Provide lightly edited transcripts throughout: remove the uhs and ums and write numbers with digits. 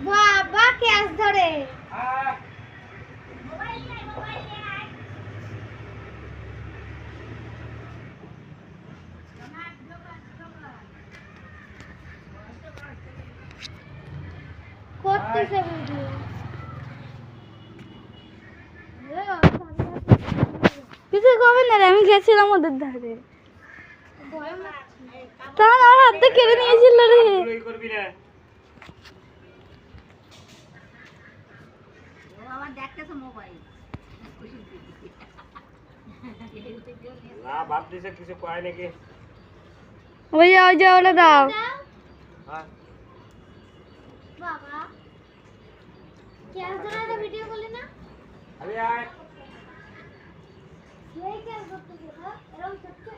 বাবা ক্যাচ ধরে করতেছে ভিডিও কিছু কবে না আমি গেছিলাম ওদের ধারে তখন আমার হাতটা কেড়ে নিয়েছিল রে ওই যে ওটা দাও বাবা ক্যাচ ধরে ভিডিও করলি না আরে আয় এই ক্যাচ করতে গেল এরকম করতে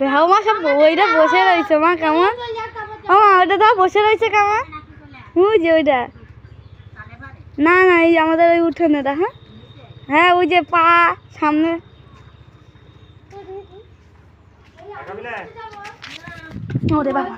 দেখাও মা সব ওইটা বসে রয়েছে মা কেমন ও মা ওইটা দাও বসে রয়েছে কেমন বুঝি ওইটা না না এই আমাদের ওই উঠোনেটা হ্যাঁ হ্যাঁ ওই যে পা সামনে ওরে বাবা